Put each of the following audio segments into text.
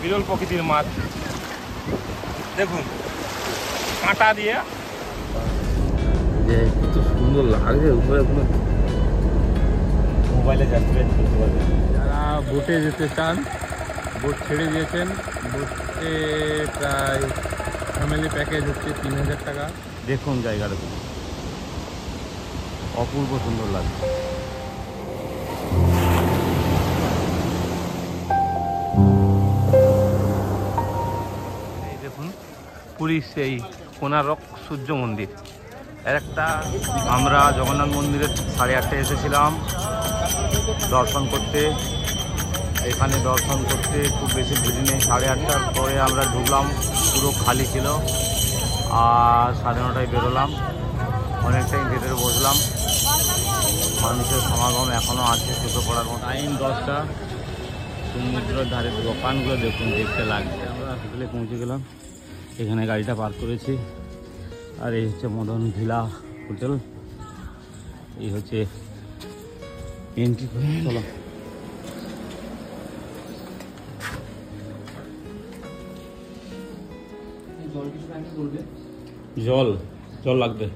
বিরল প্রকৃতির মাছ দেখুন, কাঁটা দিয়ে কত সুন্দর লাগছে। উপরে মোবাইলে যাত্রা করতে পারবেন। যারা বোটে যেতে চান, বোট ছেড়ে দিয়েছেন। বোটে প্রায় ফ্যামিলি প্যাকেজ হচ্ছে 3000 টাকা। দেখুন জায়গাটা অপূর্ব সুন্দর লাগছে। এই দেখুন পুরীর সেই কোণারক সূর্য মন্দির। এর একটা আমরা জগন্নাথ মন্দিরে 8:30টায় এসেছিলাম দর্শন করতে। এখানে দর্শন করতে খুব বেশি ভিড় নেই। 8:30টার পরে আমরা ঢুকলাম, পুরো খালি ছিল। আর 9:30টায় বেরোলাম, অনেক টাইম ভেতরে বসলাম। মানুষের সমাগম এখনও আছে চোখে পড়ার মতো। টাইম 10টা। সমুদ্রের ধারে দোকানগুলো দেখুন, দেখতে লাগছে। আমরা হোটেলে পৌঁছে গেলাম, এখানে গাড়িটা পার্ক করেছি। আর এই হচ্ছে মদন ভিলা হোটেল, এই হচ্ছে এন্ট্রি পয়েন্ট। চলো জল লাগবে।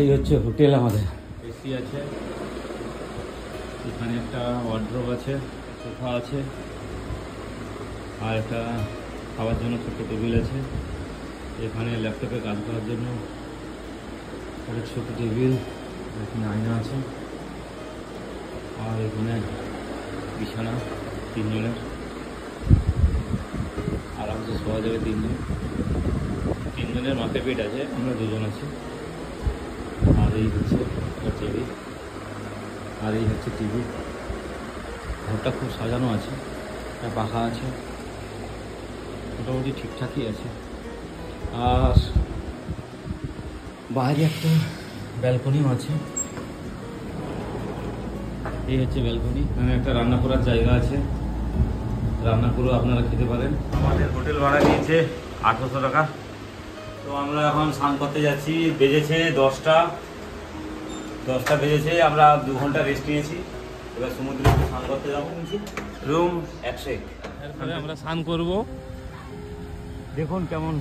এই হচ্ছে হোটেল আমাদের। এসি আছে, এখানে একটা ওয়ার্ড্রোব আছে, সোফা আছে, আর একটা খাওয়ার জন্য ছোট্ট টেবিল আছে। এখানে ল্যাপটপে কাজ করার জন্য একটা ছোট টেবিল, এখানে আয়না আছে। আর এখানে বিছানা 3 জনের, আরামসে শোয়া যাবে 3 জনের মাপে বেড আছে, আমরা 2 জন আছি। আর এই হচ্ছে টেবিল, আর এই হচ্ছে টিভি। ঘরটা খুব সাজানো আছে, একটা পাখা আছে, মোটামুটি ঠিকঠাকই আছে। আর বাইরে একটা ব্যালকনিও আছে, এই হচ্ছে ব্যালকনি। এখানে একটা রান্না করার জায়গা আছে, রান্না করেও আপনারা খেতে পারেন। আমাদের হোটেল ভাড়া নিয়েছে 800 টাকা। তো আমরা এখন স্নান করতে যাচ্ছি। বেজেছে 10টা বেজেছে। আমরা 2 ঘন্টা রেস্ট নিয়েছি, এবার সমুদ্রে স্নান করতে যাবো। রুম 101। এরপরে আমরা স্নান করব। দেখুন কেমন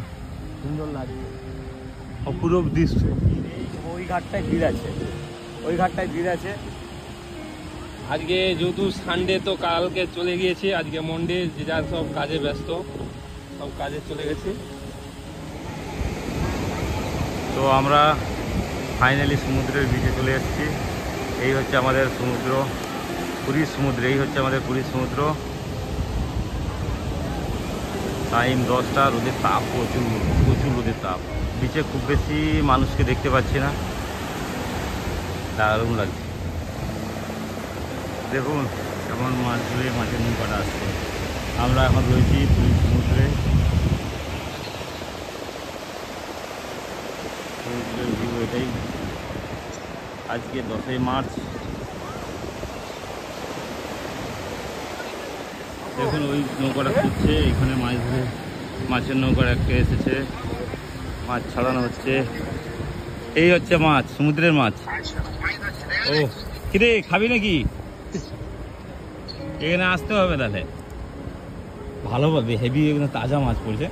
সুন্দর লাগছে, অপূরব দৃশ্য। ওই ঘাটটায় ভিড় আছে, আজকে যেহেতু সানডে তো কালকে চলে গিয়েছে, আজকে মন্ডে, যে যার সব কাজে ব্যস্ত, সব কাজে চলে গেছে। তো আমরা ফাইনালি সমুদ্রের বিচে চলে এসেছি। এই হচ্ছে আমাদের সমুদ্র, পুরীর সমুদ্র। এই হচ্ছে আমাদের পুরীর সমুদ্র। টাইম 10টা। রোদের তাপ প্রচুর রোদের তাপ। বিচে খুব বেশি মানুষকে দেখতে পাচ্ছি না, দারুণ লাগছে। দেখুন কেমন মাছগুলো, মাছের নৌকাটা আসছে। আমরা এখন রয়েছি পুরীর সমুদ্রে। সমুদ্রের ভিউ এটাই। আজকে 10ই মার্চ। দেখুন ওই নৌকাটা খুঁজছে, এখানে মাছ ধরে, মাছের নৌকার একটা এসেছে, মাছ ছাড়ানো হচ্ছে। এই হচ্ছে মাছ, সমুদ্রের মাছ। ও কিরে, খাবি নাকি? এখানে আসতে হবে তাহলে, ভালো পাবে, হেভি তাজা মাছ পড়ছে।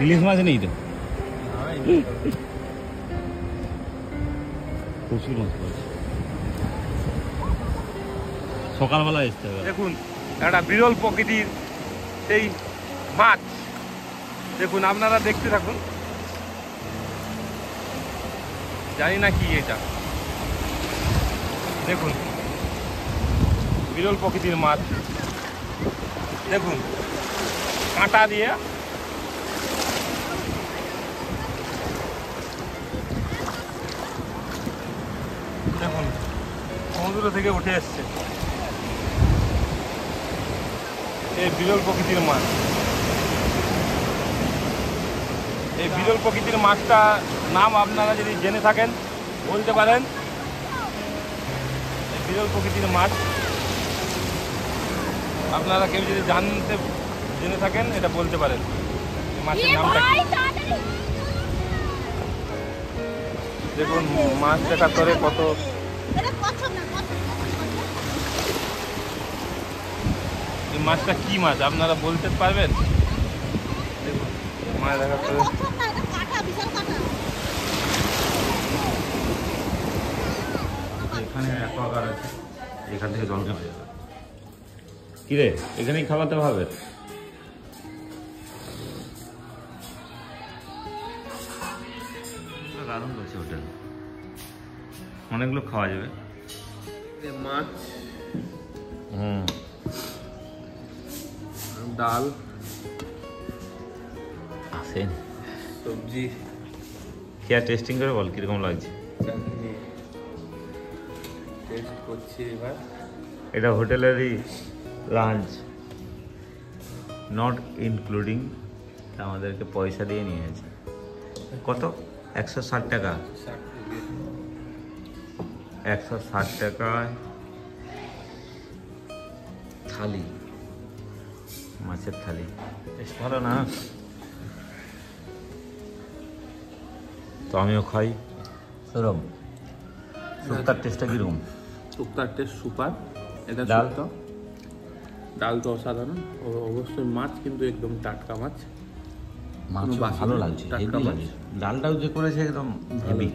ইলিশ মাছ নেই তো, প্রচুর মাছ পড়ছে। সকালবেলা আসতে হবে। দেখুন একটা বিরল প্রকৃতির সেই মাছ, দেখুন আপনারা দেখতে থাকুন। জানি না কি এটা, দেখুন বিরল প্রকৃতির মাছ। দেখুন কাঁটা দিয়ে দেখুন সমুদ্র থেকে উঠে এসছে এই বিরল প্রকৃতির মাছ। এই বিরল প্রকৃতির মাছটা নাম আপনারা যদি জেনে থাকেন বলতে পারেন। এই বিরল প্রকৃতির মাছ আপনারা কেউ যদি জেনে থাকেন এটা বলতে পারেন, এই মাছের নামটা কি। দেখুন মাছ দেখার পরে কত মাছটা কি মাছ আপনারা বলতে পারবেন? মাছ দেখাতে এখানে অ্যাকোয়াগার্ড আছে, এখান থেকে জল নেওয়া যাবে। কিরে এখানেই খাওয়াতে হবে? দারুণ রয়েছে হোটেল, অনেকগুলো খাওয়া যাবে। মাছ, ডাল, আসেন সবজি, খেয়া টেস্টিং করে বল কিরকম লাগছে। চাটনি টেস্ট করছি এবার। এটা হোটেলেরই লাঞ্চ, নট ইনক্লুডিং, আমাদেরকে পয়সা দিয়ে নিয়েছে। কত? 160 টাকা। 160 টাকায় থালি, মাছের থালি, বেশ ভালো না? তো আমিও খাই। সরম শুক্তার টেস্টটা কিরকম? শুক্তার টেস্ট সুপার। এটা ডাল? শুক্তো, ডাল তো অসাধারণ। অবশ্যই মাছ কিন্তু একদম টাটকা মাছ, মাছ কোনো বাসি ভালো নেই, লাগছে, টাটকা হেভি মাছ। লাগে। ডালটাও যে করেছে একদম হেভি,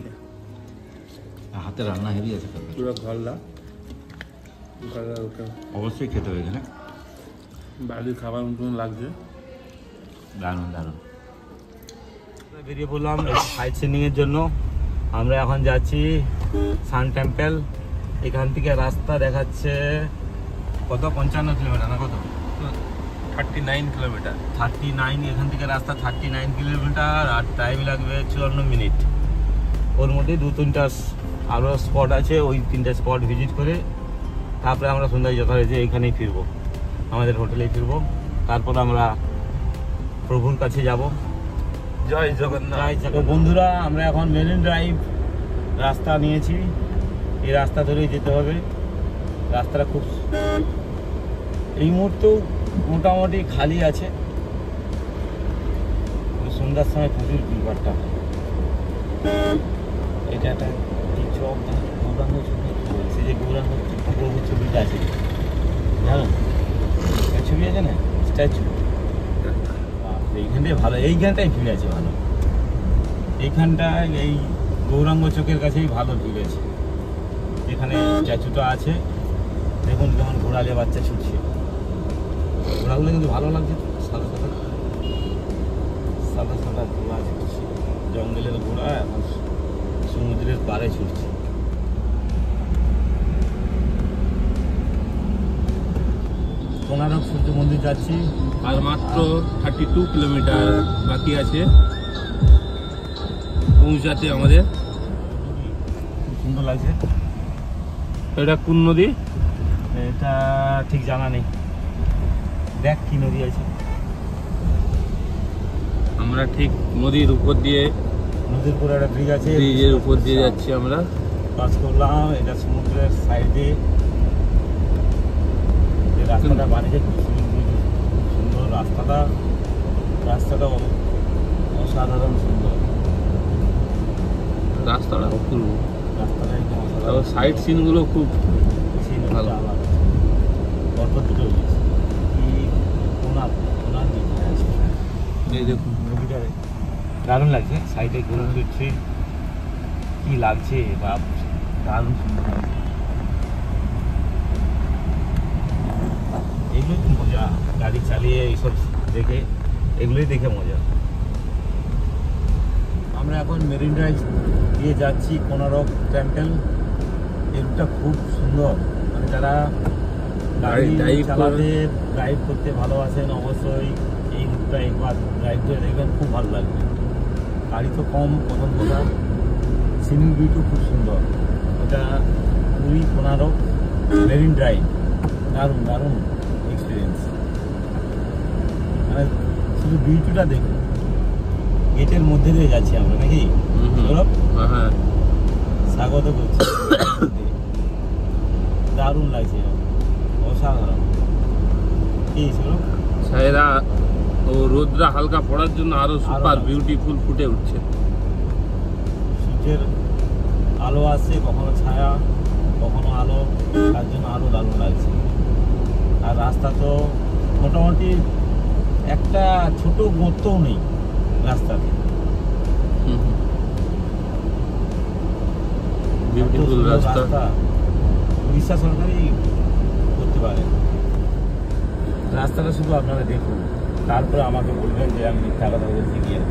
হাতে রান্না হেভি আছে। পুরো গলদা গলদা, ওটা অবশ্যই খেতে হবে এখানে, বাড়ির খাবার মতন লাগছে। দারুণ দারুণ। বেরিয়ে পড়লাম সাইট সিনিংয়ের জন্য। আমরা এখন যাচ্ছি সান টেম্পল। এখান থেকে রাস্তা দেখাচ্ছে কত, 55 কিলোমিটার না কত? 39 কিলোমিটার। 39, এখান থেকে রাস্তা 39 কিলোমিটার, আর টাইম লাগবে 54 মিনিট। ওর মধ্যে 2-3টা আরও স্পট আছে, ওই 3টা স্পট ভিজিট করে তারপরে আমরা সন্ধ্যায় যথারীতি এইখানেই ফিরবো, আমাদের হোটেলেই ফিরবো। তারপর আমরা প্রভুর কাছে যাব। জয় জগন্নাথ। তো বন্ধুরা, আমরা এখন মেরিন ড্রাইভ রাস্তা নিয়েছি, এই রাস্তা ধরেই যেতে হবে। রাস্তাটা খুব এই মুহূর্তেও মোটামুটি খালি আছে, সন্ধ্যার সময় প্রচুর ভিড়ভাড়টা। এটা একটা কি চক, গৌরাঙ্গ ছবি বলছে, যে গৌরাঙ্গ প্রভুর ছবিটা আছে, জানো ছবি আছে না, স্ট্যাচু। এইখানটাই ভালো, এইখানটাই ভিড় আছে ভালো। এইখানটায় এই গৌরাঙ্গ চোখের কাছেই ভালো ভিড় আছে, যেখানে স্ট্যাচুটা আছে। দেখুন কেমন ঘোড়ালে বাচ্চা ছুটছে, ঘোড়াগুলো কিন্তু ভালো লাগছে। সাদা সাদা সাদা সাদা ঘোড়া ছুটছে, জঙ্গলের ঘোড়া এখন সমুদ্রের পাড়ে ছুটছে। কোনারক সূর্য মন্দির যাচ্ছি, আর মাত্র 32 কিলোমিটার বাকি আছে পৌঁছাতে আমাদের। খুব সুন্দর লাগছে। এটা কোন নদী? এটা ঠিক জানা নেই, দেখ কি নদী আছে। আমরা ঠিক নদীর উপর দিয়ে, নদীর উপরে একটা ব্রিজ আছে, ব্রিজের উপর দিয়ে যাচ্ছি আমরা। পাস করলাম। এটা সমুদ্রের সাইডে যে রাস্তাটা বানিয়েছে, খুব সুন্দর রাস্তাটা। রাস্তাটা অসাধারণ সুন্দর, রাস্তাটা অপূর্ব, রাস্তাটা একদম অসাধারণ। সাইড সিনগুলো খুব ভালো। পরপর দুটো হয়েছে কি কোনার যেখানে আছে, এই দেখুন নদীটা দারুণ লাগছে। সাইডে ঘুরে ট্রেন কি লাগছে, বা দারুণ সুন্দর লাগছে। এগুলোই তো মজা, গাড়ি চালিয়ে এইসব দেখে, এগুলোই দেখে মজা। আমরা এখন মেরিন ড্রাইভ দিয়ে যাচ্ছি কোনারক টেম্পল। এই রুটটা খুব সুন্দর, মানে যারা গাড়ি চালাতে ড্রাইভ করতে ভালোবাসেন অবশ্যই এই রুটটা একবার ড্রাইভ করে দেখবেন, খুব ভালো লাগবে। গাড়ি তো কম, প্রথম কথা, সিনিং ভিউটাও খুব সুন্দর। এটা পুরী কোনারক মেরিন ড্রাইভ, দারুণ দারুণ এক্সপিরিয়েন্স। মানে শুধু ভিউটা দেখুন, গেটের মধ্যে দিয়ে যাচ্ছি আমরা নাকি সৌরভ? হ্যাঁ, স্বাগত করছি। দারুণ লাগছে, অসাধারণ। কি সৌরভ? ছায়েরা ও রোদরা হালকা পড়ার জন্য আরো সুপার বিউটিফুল ফুটে উঠছে। সূর্যের আলো আসছে, কখনো ছায়া কখনো আলো, তার জন্য আরো দারুণ লাগছে। আর রাস্তা তো মোটামুটি একটা ছোট গর্তও নেই রাস্তাতে। বিউটিফুল রাস্তা, উড়িষ্যা সরকারই করতে পারে। রাস্তাটা শুধু আপনারা দেখুন, তারপরে আমাকে বলবেন যে আমি মিথ্যা কথা বলছি গিয়ে।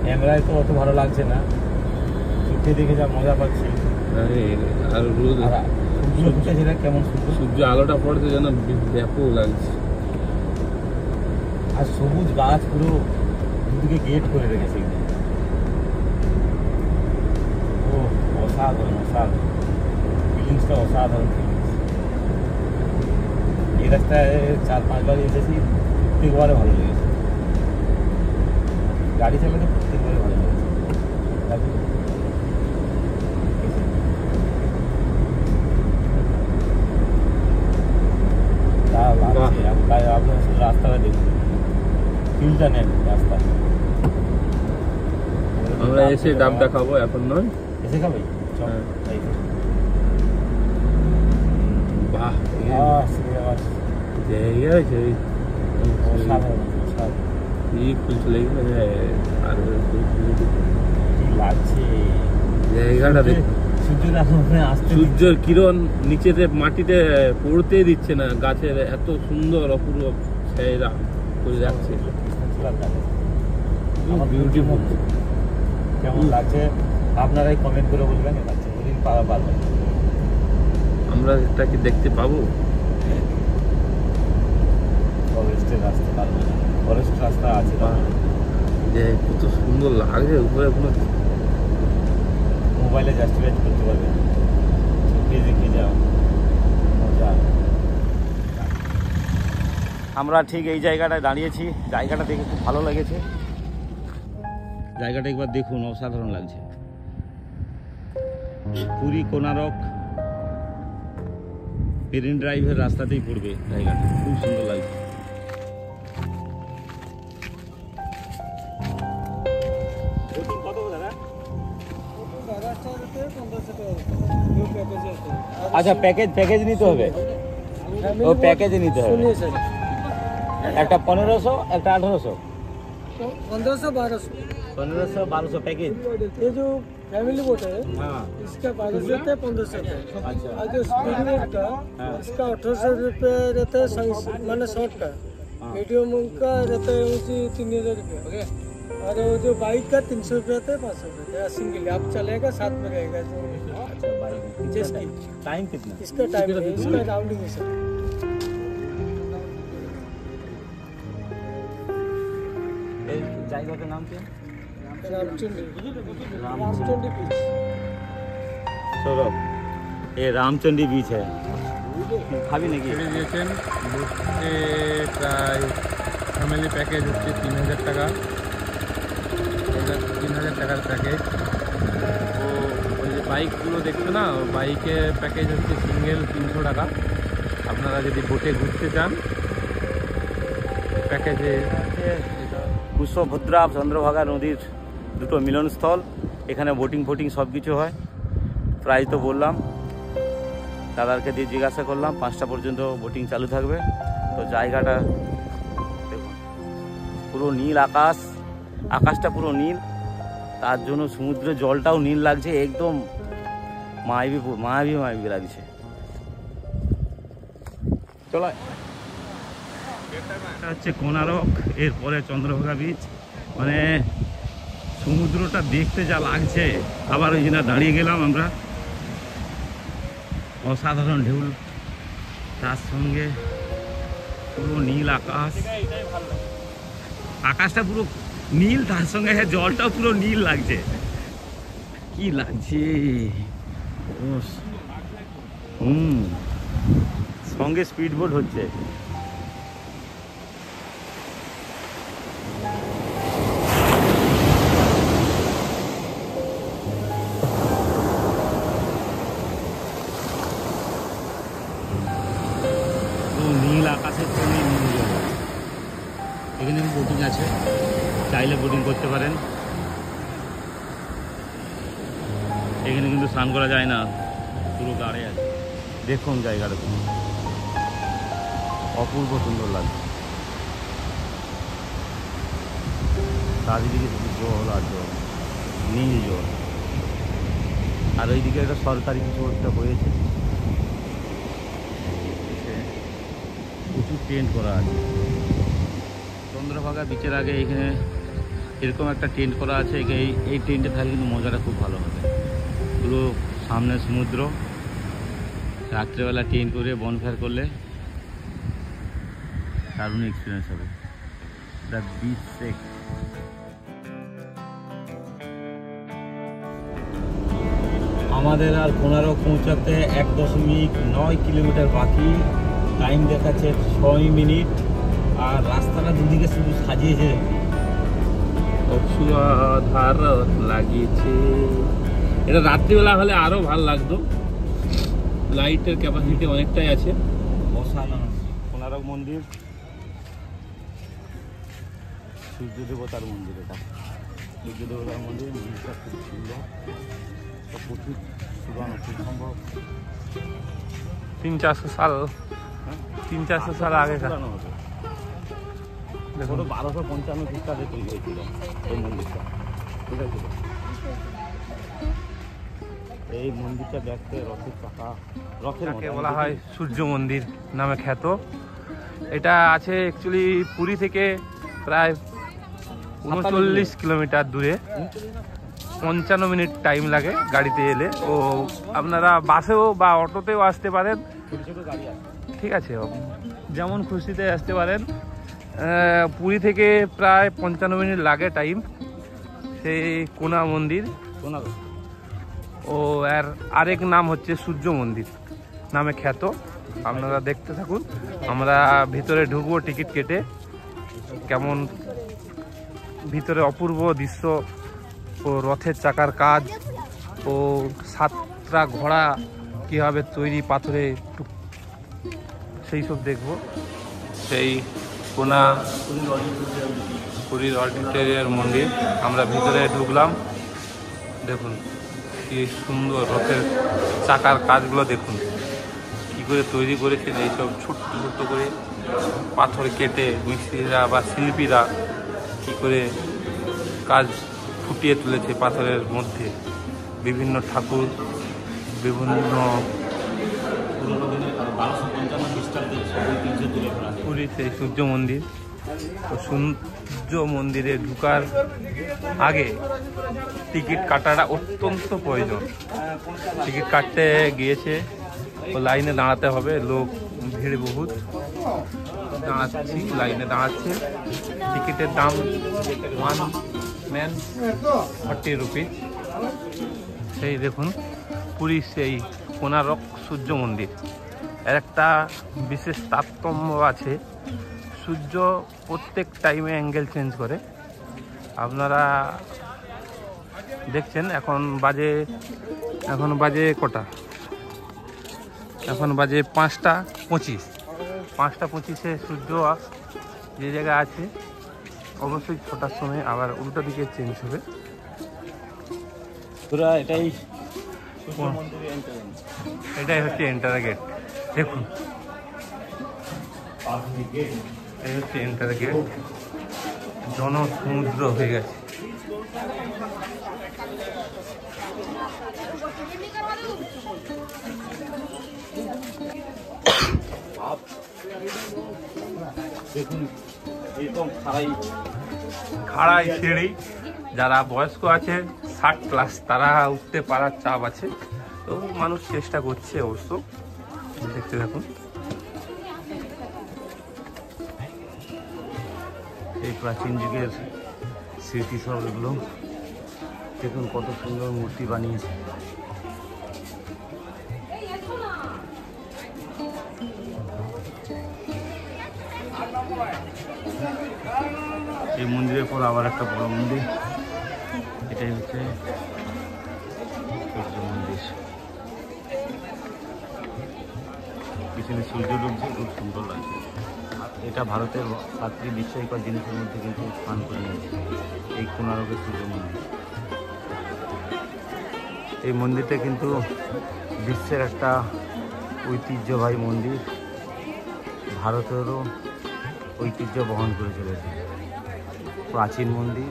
ক্যামেরায় তো অত ভালো লাগছে না, চোখে দেখে যা মজা পাচ্ছি। আর রোদ সূর্য ফুটেছে, কেমন সূর্য আলোটা পড়তে যেন ব্যাপক লাগছে। আর সবুজ গাছ পুরো দুদিকে গেট করে রেখেছে। ও অসাধারণ, অসাধারণ ফিলিংসটা, অসাধারণ ফিলিংস। এই রাস্তায় 4-5 বার এসেছি, প্রত্যেকবারে ভালো লেগেছে। গাড়ি চালাতে প্রত্যেকবারে ভালো লেগেছে। আপনার রাস্তাটা দেখুন, ফিলটা নেন রাস্তা। আমরা এসে ডাবটা খাবো, এখন নয়। এসে খাবে? বাহ, জায়গা লাগছে জায়গাটা দেখ। সূর্যের কিরণ নিচেতে মাটিতে পড়তে দিচ্ছে না, গাছের এত সুন্দর অপূর্ব ছায়া করে যাচ্ছে। বিউটিফুল। কেমন লাগছে আপনারাই কমেন্ট করে বলবেন। ওদিন পাওয়া পারবেন, আমরা এটা কি দেখতে পাবো? ফরেস্টের রাস্তা পারবেন, ফরেস্ট রাস্তা আছে। যে কত সুন্দর লাগে, উপরে কোনো মোবাইলে জাস্টিফাই করতে পারবেন, চোখে দেখে যাও মজা। আমরা ঠিক এই জায়গাটায় দাঁড়িয়েছি, জায়গাটা দেখে খুব ভালো লেগেছে। জায়গাটা একবার দেখুন, অসাধারণ লাগছে। পুরী কোনারক মেরিন ড্রাইভের রাস্তাতেই পড়বে জায়গাটা, খুব সুন্দর লাগছে। আচ্ছা, প্যাকেজ নিতে হবে। ও প্যাকেজে নিতে হবে, একটা 1500, একটা 1800। 1500-1200 पैकेज। ये जो फैमिली बोट है, हाँ, इसका 1200 रहता है, 1500 रहता है। अच्छा। और जो स्पीड बोट का, इसका 1800 रुपये रहता है, माने शॉर्ट का। मीडियम का रहता है 3000 रुपये। और वो जो बाइक का 300 रुपये रहता है, 500 रुपये सिंगल। आप चलेगा साथ में रहेगा। अच्छा, बाइक जिसकी टाइम कितना? इसका टाइम है, इसका राउंडिंग है सर। জায়গাটার নাম কি? रामचंडी बीच। সৌরভ, ये रामचंडी बीच है। খাবি নাকি? ছেড়ে দিয়েছেন। বোটে প্রায় ফ্যামিলি প্যাকেজ হচ্ছে 3000 টাকা, 3000 টাকার প্যাকেজ। তো ওই যে বাইকগুলো দেখছো না, বাইকে প্যাকেজ হচ্ছে সিঙ্গেল 300 টাকা। আপনারা যদি বোটে ঘুরতে চান, প্যাকেজে কুশভদ্রা চন্দ্রভাগা নদীর দুটো মিলনস্থল, এখানে বোটিং ফোটিং সব কিছু হয়। প্রায় তো বললাম, দাদারকে দিয়ে জিজ্ঞাসা করলাম 5টা পর্যন্ত বোটিং চালু থাকবে। তো জায়গাটা দেখুন, পুরো নীল আকাশ, আকাশটা পুরো নীল, তার জন্য সমুদ্রের জলটাও নীল লাগছে, একদম মায়াবী লাগছে। চলো, এটা হচ্ছে কোনারক, এরপরে চন্দ্রভাগা বিচ। মানে সমুদ্রটা দেখতে যা লাগছে, আবার ওই জন্য দাঁড়িয়ে গেলাম আমরা। অসাধারণ ঢেউ, তার সঙ্গে পুরো নীল আকাশ, আকাশটা পুরো নীল, তার সঙ্গে জলটাও পুরো নীল লাগছে। কি লাগছে, সঙ্গে স্পিড বোট হচ্ছে। নীল আকাশের সঙ্গে নীল জল। এখানে বোটিং আছে, চাইলে বোটিং করতে পারেন। এখানে কিন্তু স্নান করা যায় না, পুরো গাড়ে আছে। দেখুন জায়গাটা অপূর্ব সুন্দর লাগছে। চারিদিকে শুধু জল আর জল, নীল জল। আর ওইদিকে একটা সরকারি কিছু একটা হয়েছে, প্রচুর টেন্ট করা আছে। চন্দ্রভাগা বিচের আগে এখানে এরকম একটা টেন্ট করা আছে। এই টেন্টে থাকলে কিন্তু মজাটা খুব ভালো হবে। পুরো সামনে সমুদ্র, রাত্রেবেলা টেন্ট করে বনফায়ার করলে দারুণ এক্সপিরিয়েন্স হবে। দ্য বিচ সেক। আমাদের আর কোনারক পৌঁছাতে 1.9 কিলোমিটার বাকি। টাইম দেখাচ্ছে 6 মিনিট। আর রাস্তাটা দুদিকে শুধু সাজিয়েছে, ধার লাগিয়েছে। এটা রাত্রিবেলা হলে আরো ভালো লাগতো, লাইটের ক্যাপাসিটি অনেকটাই আছে। অসাধারণ কোনারক মন্দির, সূর্য দেবতার মন্দির। এটা সূর্য দেবতার মন্দির, মন্দিরটা খুব সুন্দর, প্রচুর পুরানো, খুব সম্ভব 300-400 সাল, 300-400 সাল আগে। দেখো 1255 খ্রিস্টাব্দে তৈরি হয়েছিল এই মন্দিরটা, ঠিক আছে। এই মন্দিরটা দেখতে রথের চাকা, যাকে বলা হয় সূর্য মন্দির নামে খ্যাত। এটা আছে অ্যাকচুয়ালি পুরী থেকে প্রায় 39 কিলোমিটার দূরে। 55 মিনিট টাইম লাগে গাড়িতে এলে। ও আপনারা বাসেও বা অটোতেও আসতে পারেন, ঠিক আছে, যেমন খুশিতে আসতে পারেন। পুরী থেকে প্রায় 55 মিনিট লাগে টাইম। সেই কোনা মন্দির, ও এর আরেক নাম হচ্ছে সূর্য মন্দির নামে খ্যাত। আপনারা দেখতে থাকুন, আমরা ভিতরে ঢুকবো টিকিট কেটে। কেমন ভিতরে অপূর্ব দৃশ্য ও রথের চাকার কাজ ও 7টা ঘোড়া কীভাবে তৈরি পাথরে, সেই সব দেখবো। সেই কোনা পুরীর অডিটোরিয়াম মন্দির, আমরা ভিতরে ঢুকলাম। দেখুন কি সুন্দর রথের চাকার কাজগুলো, দেখুন কি করে তৈরি করেছেন। এইসব ছোট্ট ছোট্ট করে পাথর কেটে মিস্ত্রিরা বা শিল্পীরা কি করে কাজ ফুটিয়ে তুলেছে পাথরের মধ্যে। বিভিন্ন ঠাকুর, বিভিন্ন পুরীর সেই সূর্য মন্দির। তো সূর্য মন্দিরে ঢুকার আগে টিকিট কাটাটা অত্যন্ত প্রয়োজন। টিকিট কাটতে গিয়েছে, ও লাইনে দাঁড়াতে হবে, লোক ভিড় বহুত, দাঁড়াচ্ছি, লাইনে দাঁড়াচ্ছে। টিকিটের দাম 1 ম্যান 40 রুপিস। সেই দেখুন পুরীর সেই কোনারক সূর্য মন্দির। এর একটা বিশেষ তারতম্য আছে, সূর্য প্রত্যেক টাইমে অ্যাঙ্গেল চেঞ্জ করে। আপনারা দেখছেন এখন বাজে কটা, এখন বাজে 5:25। 5:25-এ সূর্য যে জায়গায় আছে অবশ্যই 6টার সময় আবার উল্টো দিকে চেঞ্জ হবে। এটাই হচ্ছে এন্টার গেট। দেখুন এই হচ্ছে এন্টার গেট, জনসমুদ্র হয়ে গেছে। দেখুন এরকম খাড়াই সিঁড়ি, যারা বয়স্ক আছে 60+ তারা উঠতে পারার চাপ আছে, তো মানুষ চেষ্টা করছে অবশ্য। দেখতে থাকুন। এই প্রাচীন যুগের স্মৃতি সব এগুলো দেখুন, কত সুন্দর মূর্তি বানিয়েছে। এই মন্দিরের পর আবার একটা বড় মন্দির, এটাই হচ্ছে সূর্য মন্দির। পিছনে সূর্য ডুবছে, খুব সুন্দর লাগছে। এটা ভারতের 7টি বিস্ময়কর জিনিসের মধ্যে কিন্তু স্থান করে নিয়েছে এই কোনারকের সূর্য মন্দির। এই মন্দিরটা কিন্তু বিশ্বের একটা ঐতিহ্যবাহী মন্দির। ভারতেরও ঐতিহ্য বহন করে চলেছে। প্রাচীন মন্দির,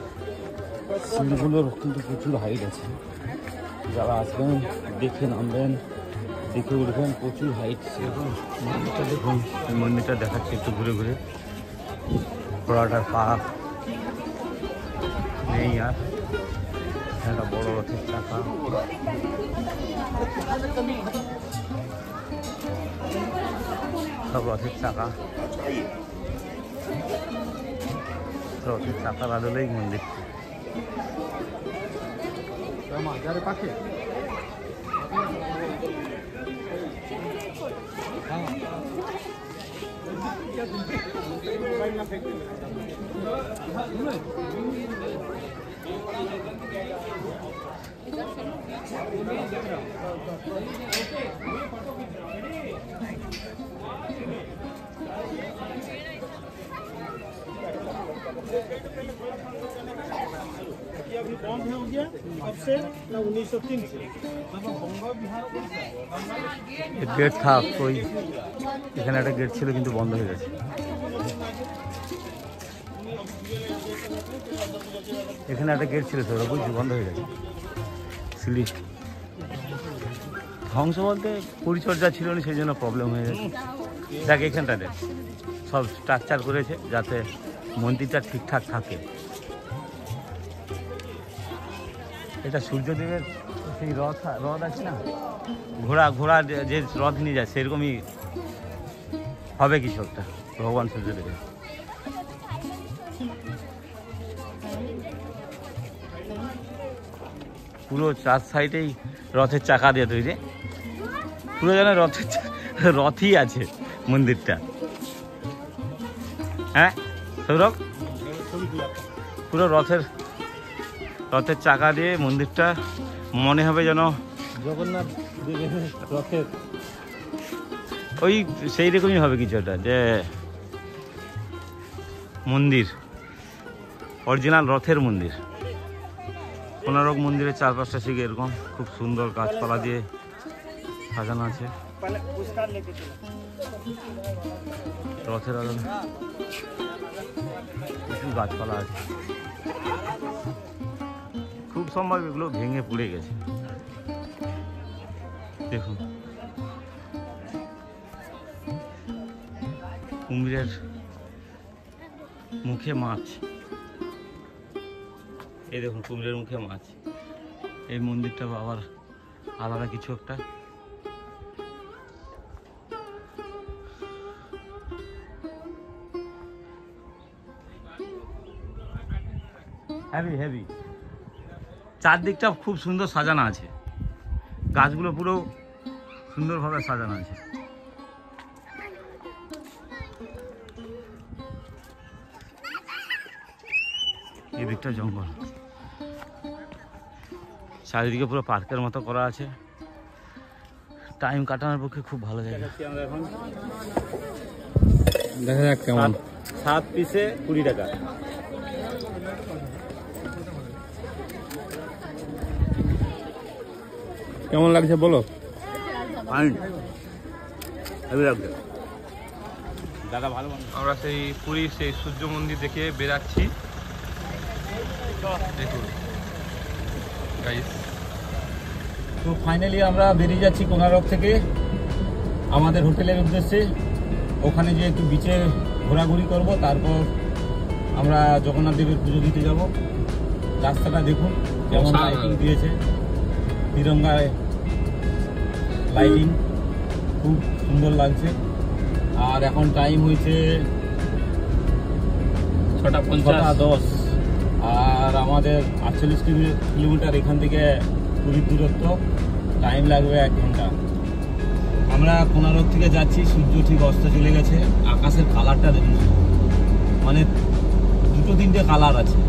সিঁড়িগুলোর কিন্তু প্রচুর হাইট আছে। যারা আসবেন দেখে নামবেন, দেখে উঠবেন, প্রচুর হাইট। মন্দিরটা দেখুন, এই মন্দিরটা দেখাচ্ছে একটু ঘুরে ঘুরে। ঘোড়াটার পা নেই আর, একটা বড় রথের চাকা। সব রথের চাকা, রথের চাকার আদলেই মন্দির। পাখি अभी बंद हो गया कब से ना 1903 से। गेट था कोई, এখানে একটা গেট ছিল কিন্তু বন্ধ হয়ে গেছে। এখানে একটা গেট ছিল সেটা বুঝছি বন্ধ হয়ে গেছে। সিঁড়ি ধ্বংস বলতে পরিচর্যা ছিল না, সেই জন্য প্রবলেম হয়ে গেছে। দেখ এখানটা দেখ, সব স্ট্রাকচার করেছে যাতে মন্দিরটা ঠিকঠাক থাকে। এটা সূর্যদেবের সেই রথ আছে না, ঘোড়া যে রথ নিয়ে যায়, সেরকমই হবে কিছু একটা ভগবান সূর্যদেবের। পুরো চার সাইডেই রথের চাকা দিয়ে তৈরি, পুরো যেন রথই আছে মন্দিরটা। হ্যাঁ সৌরভ, পুরো রথের চাকা দিয়ে মন্দিরটা মনে হবে যেন জগন্নাথ রথের ওই সেই রকমই হবে কিছু একটা, যে মন্দির অরিজিনাল রথের মন্দির। কোনারক মন্দিরের চারপাশটা ঠিক এরকম খুব সুন্দর গাছপালা দিয়ে সাজানো আছে। রথের আদলে প্রচুর গাছপালা আছে, খুব সম্ভব এগুলো ভেঙে পুড়ে গেছে। দেখুন কুমিরের মুখে মাছ, এই দেখুন কুমিরের মুখে মাছ। এই মন্দিরটা আবার আলাদা কিছু একটা। হেভি চারদিকটা খুব সুন্দর সাজানো আছে, গাছগুলো পুরো সুন্দরভাবে সাজানো আছে। এই দিকটা জঙ্গল, চারিদিকে পুরো পার্কের মতো করা আছে। টাইম কাটানোর পক্ষে খুব ভালো জায়গা। আমরা এখন দেখা যাক কেমন। 7 পিসে 20 টাকা। কেমন লাগছে বলো? দাদা ভালো। আমরা সেই পুরীর সেই সূর্য মন্দির দেখে বেরাচ্ছি। দেখুন গাইস, তো ফাইনালি আমরা বেরিয়ে যাচ্ছি কোনারক থেকে আমাদের হোটেলের উদ্দেশ্যে। ওখানে যে একটু বিচে ঘোরাঘুরি করব, তারপর আমরা জগন্নাথ দেবের পুজো দিতে যাব। রাস্তাটা দেখুন যেমন লাইটিং দিয়েছে, তিরঙ্গায় লাইটিং খুব সুন্দর লাগছে। আর এখন টাইম হয়েছে 6:10, আর আমাদের 48 কিলোমিটার এখান থেকে পুরীর দূরত্ব, টাইম লাগবে 1 ঘন্টা। আমরা কোনারক থেকে যাচ্ছি, সূর্য ঠিক অস্ত চলে গেছে। আকাশের কালারটা দেখুন, মানে 2-3টে কালার আছে।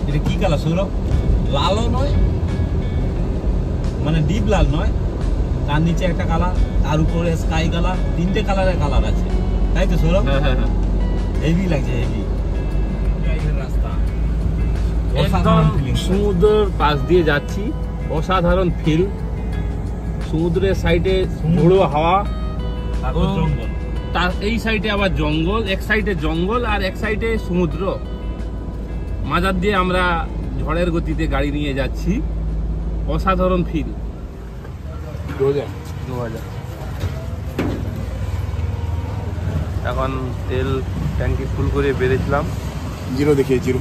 এটা কি কালার সৌরভ? লালও নয়, মানে ডিপ লাল নয়, তার নিচে একটা কালার, তার উপরে স্কাই কালার, 3টে কালারের কালার আছে, তাই তো সৌরভ? হ্যাঁ হেভি লাগছে, হেভি রাস্তা। একদম সমুদ্রের পাশ দিয়ে যাচ্ছি, অসাধারণ ফিল। সমুদ্রের সাইডে ঝোড়ো হাওয়া, তারপর জঙ্গল, তার এই সাইডে আবার জঙ্গল, এক সাইডে জঙ্গল আর এক সাইডে সমুদ্র। মাজার দিয়ে আমরা ঝড়ের গতিতে গাড়ি নিয়ে যাচ্ছি, অসাধারণ ফিল। 2000 এখন তেল ট্যাঙ্কি ফুল করে বেরিয়েছিলাম। 0 দেখিয়ে 0।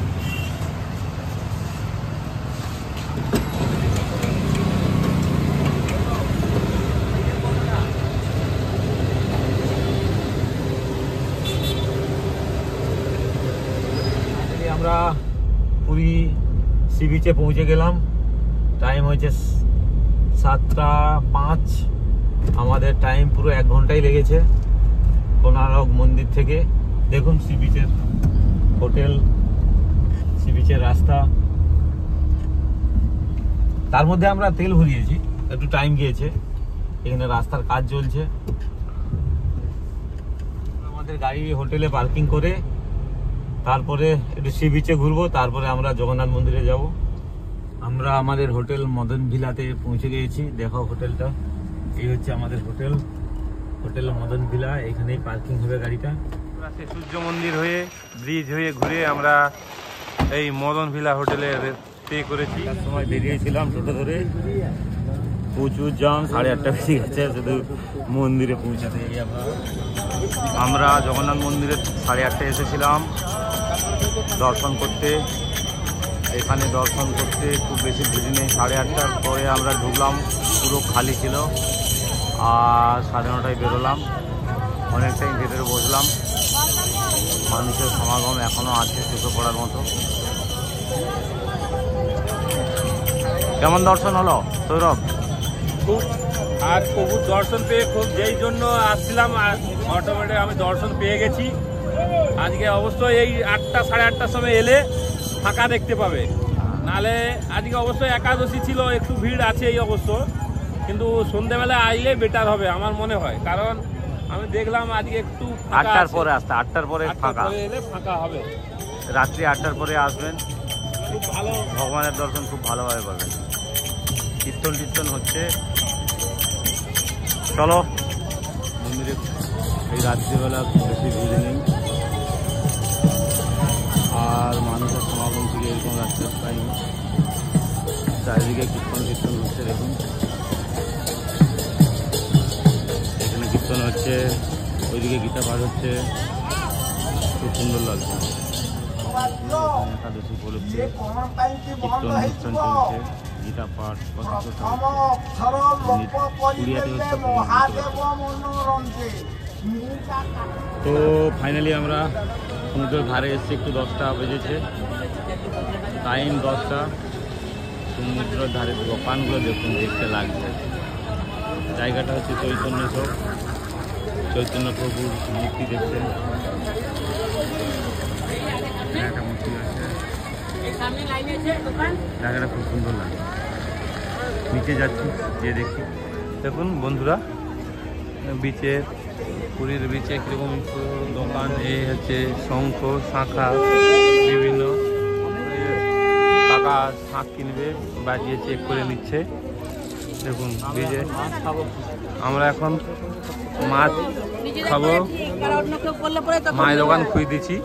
আমরা পুরী সি বিচে পৌঁছে গেলাম। টাইম হয়েছে 7টা 5। আমাদের টাইম পুরো 1 ঘন্টাই লেগেছে কোনারক মন্দির থেকে। দেখুন সি বিচের হোটেল, সি বিচের রাস্তা, তার মধ্যে আমরা তেল ভরিয়েছি, একটু টাইম গিয়েছে। এখানে রাস্তার কাজ চলছে। আমাদের গাড়ি হোটেলে পার্কিং করে তারপরে একটু সি বিচে ঘুরবো, তারপরে আমরা জগন্নাথ মন্দিরে যাব। আমরা আমাদের হোটেল মদন ভিলাতে পৌঁছে গিয়েছি। দেখো হোটেলটা, এই হচ্ছে আমাদের হোটেল, হোটেল মদন ভিলা। এখানেই পার্কিং হবে গাড়িটা। সূর্য মন্দির হয়ে ব্রিজ হয়ে ঘুরে আমরা এই মদন ভিলা হোটেলে স্টে করেছি। তার সময় বেরিয়েছিলাম টোটো ধরে, প্রচুর জাম, 8:30 বেজে গেছে শুধু মন্দিরে পৌঁছাতে। আমরা জগন্নাথ মন্দিরে 8:30 এসেছিলাম দর্শন করতে। এখানে দর্শন করতে খুব বেশি ভিড় নেই। 8:30টার পরে আমরা ঢুকলাম, পুরো খালি ছিল। আর 9:30টায় বেরোলাম, অনেকটাই ভেতরে বসলাম। মানুষের সমাগম এখনো আছে চোখে পড়ার মতো। কেমন দর্শন হলো সৌরভ? খুব, আর প্রভুর দর্শন পেয়ে খুব, যেই জন্য আসছিলাম অটোমেটিক আমি দর্শন পেয়ে গেছি। আজকে অবশ্যই এই 8টা 8:30টার সময় এলে ফাঁকা দেখতে পাবে, নালে আজকে অবশ্যই একাদশী ছিল, একটু ভিড় আছে এই অবশ্য, কিন্তু সন্ধ্যেবেলা আইলে বেটার হবে আমার মনে হয়। কারণ আমি দেখলাম আজকে একটু 8টার পরে আসতে, 8টার পরে ফাঁকা এলে ফাঁকা হবে। রাত্রি 8টার পরে আসবেন, খুব ভালো ভগবানের দর্শন খুব ভালোভাবে পাবেন। কীর্তন হচ্ছে। চলো মন্দিরে। এই রাত্রিবেলা খুব বেশি ভিড় নেই, আর মানুষের সমাগম থেকে এরকম রাস্তার টাইম চারিদিকে কীর্তন হচ্ছে। দেখুন এখানে কীর্তন হচ্ছে, ওইদিকে গীতা পাঠ হচ্ছে, খুব সুন্দর লাগছে। একাদশী উপলক্ষে কীর্তন চলছে, গীতা পাঠ, তো ফাইনালি আমরা সমুদ্রের ধারে এসেছি। একটু 10টা বেজেছে, টাইম 10টা। সমুদ্রের ধারে দোকানগুলো দেখুন, দেখতে লাগছে। জায়গাটা হচ্ছে চৈতন্য চক, চৈতন্য প্রভুর মূর্তি দেখছেন। একটা মূর্তি আছে, জায়গাটা খুব সুন্দর লাগে। নিচে যাচ্ছি, যে দেখি। দেখুন বন্ধুরা, বিচে, পুরীর বিচে কীরকম দোকান। এই হচ্ছে শঙ্খ, শাঁখা, বিভিন্ন। কাকা শাঁখ কিনবে, বাজিয়ে চেক করে নিচ্ছে। দেখুন বিচে আমরা এখন মাছ খাবো। মায়ের দোকান খুঁজে দিচ্ছি।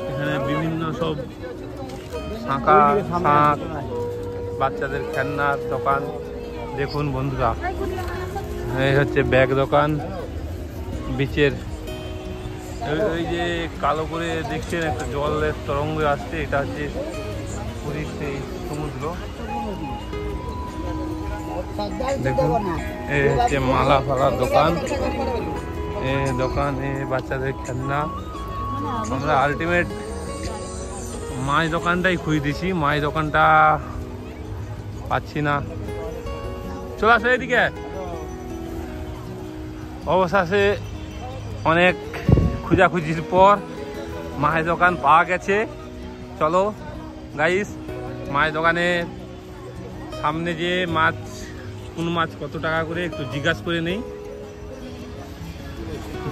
এখানে বিভিন্ন সব শাঁখা, শাঁখ, বাচ্চাদের খেলনার দোকান। দেখুন বন্ধুরা, এই হচ্ছে ব্যাগ দোকান। বিচের ওই যে কালো করে দেখছেন একটা জলের তরঙ্গ আসছে, এটা হচ্ছে পুরীর সেই সমুদ্র। দেখুন এই হচ্ছে মালা ফালার দোকান, বাচ্চাদের খেলনা। আমরা আলটিমেট মাছ দোকানটাই খুঁজে দিছি, মাছ দোকানটা পাচ্ছি না। চলে আসো এদিকে। অবশেষে অনেক খোঁজাখুঁজির পর মায়ের দোকান পাওয়া গেছে। চলো গাইস, মায়ের দোকানে সামনে যে মাছ, কোন মাছ কত টাকা করে একটু জিজ্ঞাসা করে নেই।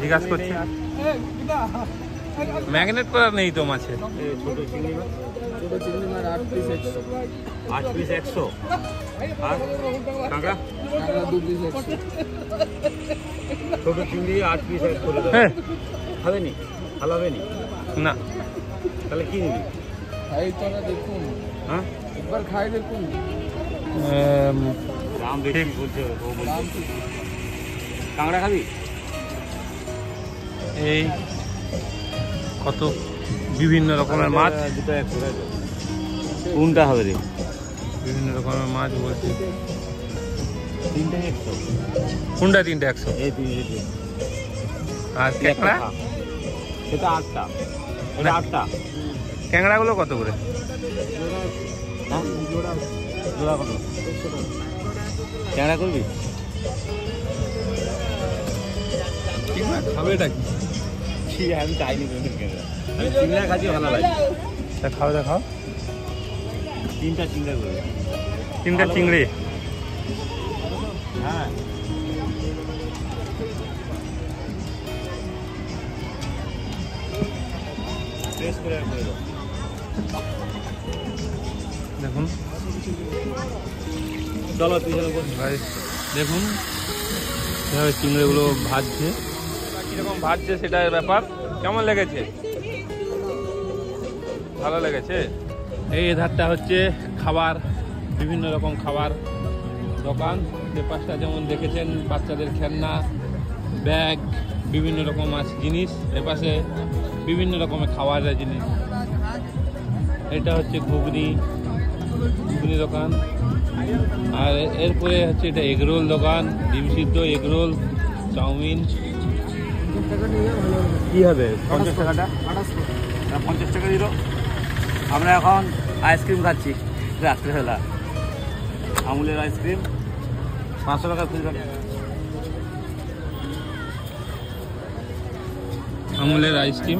জিজ্ঞাসা করছি, ম্যাগনেট করা নেই তো মাছের। ছোট চিংড়ি মাছ, 8 পিস 100। আর কাঁকড়া 2 পিস 100। ছোট চিংড়ি 8 পিস করে দেবো। হ্যাঁ হবে নি? ভালো হবে নি? না তাহলে কি নিবি? খাই তোরা দেখুন, হ্যাঁ একবার খাই দেখুন। দাম বেশি বলছে ও বলছে। কাঁকড়া খাবি? এই কত বিভিন্ন রকমের মাছ, দুটো 100 টাকা। কোনটা হবে রে? বিভিন্ন রকমের মাছ বলছে। তিনটে 100। কোনটা 3টা 100? এই তিনটে। আর ক্যাংড়া? সেটা 8টা। এটা 8টা। ক্যাংড়াগুলো কত করে? হ্যাঁ জোড়া কত? ক্যাংড়া করবি? খাবে এটা কি? ঠিক আছে, আমি চাইনি কোনো ক্যাংড়া। আমি চিংড়া খাচ্ছি, ভালো লাগে। দেখাও দেখাও। 3টা চিংড়া করবি? 3টা চিংড়ি। হ্যাঁ বেশ করে দাও। দেখুন চলো পিছনে বসি। ভাই দেখুন এভাবে চিংড়িগুলো ভাজছে, কীরকম ভাজছে সেটার ব্যাপার। কেমন লেগেছে? ভালো লেগেছে। এই ধারটা হচ্ছে খাবার, বিভিন্ন রকম খাবার দোকান। যে পাশটা যেমন দেখেছেন বাচ্চাদের খেলনা, ব্যাগ, বিভিন্ন রকম আছে জিনিস। এপাশে বিভিন্ন রকমের খাবারের জিনিস। এটা হচ্ছে ঘুগনি দোকান। আর এরপরে হচ্ছে এটা এগরোল দোকান, ডিম সিদ্ধ, এগরোল, চাউমিন। কি হবে 50 টাকাটা? 50 টাকা দিল। আমরা এখন আইসক্রিম খাচ্ছি রাত্রেবেলা, আমুলের আইসক্রিম 500 টাকা ফুল। আমুলের আইসক্রিম